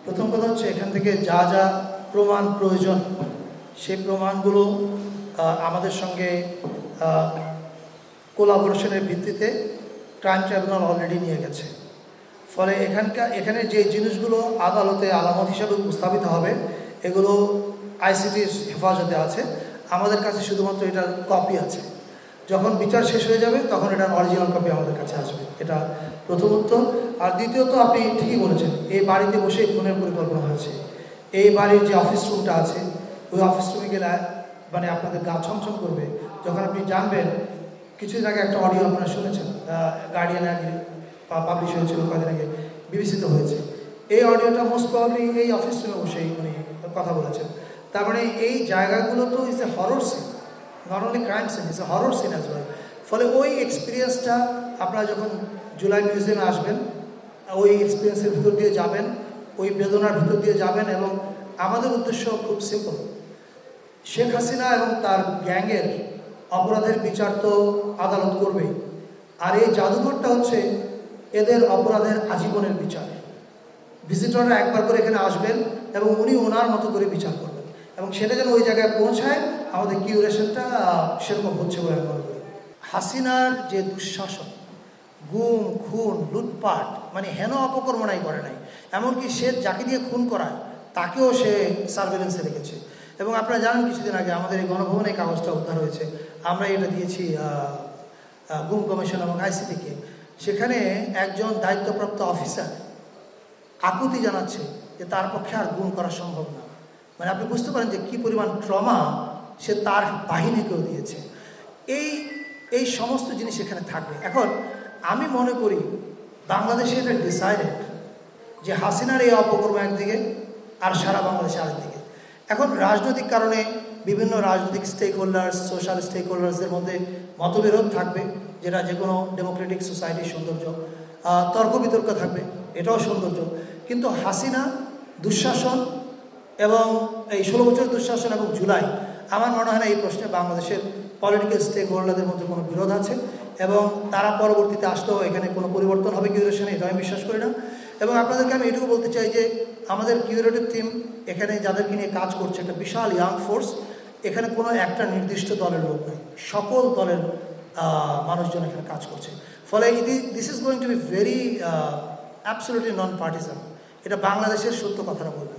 প্রথম কথা হচ্ছে এখান থেকে যা যা প্রমাণ প্রয়োজন সেই প্রমাণগুলো আমাদের সঙ্গে কোলাবোরেশনের ভিত্তিতে ক্রাইম ট্রাইব্যুনাল অলরেডি নিয়ে গেছে। ফলে এখানে যে জিনিসগুলো আদালতে আলামত হিসাবে উপস্থাপিত হবে এগুলো আইসিটির হেফাজতে আছে। আমাদের কাছে শুধুমাত্র এটার কপি আছে। যখন বিচার শেষ হয়ে যাবে তখন এটার অরিজিনাল কপি আমাদের কাছে আসবে। এটা প্রথমত। আর দ্বিতীয়ত, আপনি ঠিকই বলেছেন, এই বাড়িতে বসে খুনের পরিকল্পনা হয়েছে। এই বাড়ির যে অফিস রুমটা আছে ওই অফিস রুমে গেলে মানে আপনাদের গা ছমছম করবে যখন আপনি জানবেন। কিছুদিন আগে একটা অডিও আপনারা শুনেছেন, গার্ডিয়ান পাবলিশ হয়েছিল কয়েকদিন আগে, বিবেচিত হয়েছে। এই অডিওটা মোস্ট প্রবাবলি এই অফিস রুমে বসেই উনি কথা বলেছেন। তার মানে এই জায়গাগুলো তো is a horror scene, not only crime scene, is a horror scene as well. ফলে ওই এক্সপিরিয়েন্সটা আপনারা যখন জুলাই মিউজিয়ামে আসবেন, ওই এক্সপিরিয়েন্সের ভিতর দিয়ে যাবেন, ওই বেদনার ভিতর দিয়ে যাবেন। এবং আমাদের উদ্দেশ্য খুব সিম্পল, শেখ হাসিনা এবং তার গ্যাংয়ের অপরাধের বিচার তো আদালত করবেই, আর এই জাদুঘরটা হচ্ছে এদের অপরাধের আজীবনের বিচার। ভিজিটররা একবার করে এখানে আসবেন এবং উনি ওনার মতো করে বিচার করবেন, এবং সেটা যেন ওই জায়গায় পৌঁছায় আমাদের কিউরেশনটা সেরকম হচ্ছে বলে আমি মনে করি। হাসিনার যে দুঃশাসন, গুম খুন লুটপাট, মানে হেন অপকর্মনাই করে নাই, এমনকি সে যাকে দিয়ে খুন করায় তাকেও সে সার্ভেলেন্সে রেখেছে। এবং আপনারা জানেন কিছুদিন আগে আমাদের এই গণভবনে কাগজটা উদ্ধার হয়েছে, আমরা এটা দিয়েছি গুম কমিশন এবং আইসিটিকে। সেখানে একজন দায়িত্বপ্রাপ্ত অফিসার আকুতি জানাচ্ছে যে তার পক্ষে আর গুম করা সম্ভব না। মানে আপনি বুঝতে পারেন যে কী পরিমাণ ট্রমা সে তার বাহিনীকেও দিয়েছে। এই সমস্ত জিনিস এখানে থাকবে। এখন আমি মনে করি বাংলাদেশে এটা ডিসাইডেড যে হাসিনার এই অপকর্ম একদিকে আর সারা বাংলাদেশে আরেকদিকে। এখন রাজনৈতিক কারণে বিভিন্ন রাজনৈতিক স্টেক হোল্ডার্স, সোশ্যাল স্টেক হোল্ডার্সদের মধ্যে মতবিরোধ থাকবে, যেটা যে কোনো ডেমোক্রেটিক সোসাইটির সৌন্দর্য। তর্ক বিতর্ক থাকবে, এটাও সৌন্দর্য। কিন্তু হাসিনা দুঃশাসন এবং এই 16 বছরের দুঃশাসন এবং জুলাই, আমার মনে হয় না এই প্রশ্নে বাংলাদেশের পলিটিক্যাল স্টেক হোল্ডারদের মধ্যে কোনো বিরোধ আছে, এবং তারা পরবর্তীতে আসলেও এখানে কোনো পরিবর্তন হবে কিউরেশনে, এটা আমি বিশ্বাস করি না। এবং আপনাদেরকে আমি এটুকু বলতে চাই যে আমাদের কিউরেটিভ টিম এখানে যাদেরকে নিয়ে কাজ করছে, একটা বিশাল ইয়াং ফোর্স। এখানে কোনো একটা নির্দিষ্ট দলের লোক নেই, সকল দলের মানুষজন এখানে কাজ করছে। ফলে this is going to be very absolutely non partisan. এটা বাংলাদেশের সত্য কথাটা বলবে।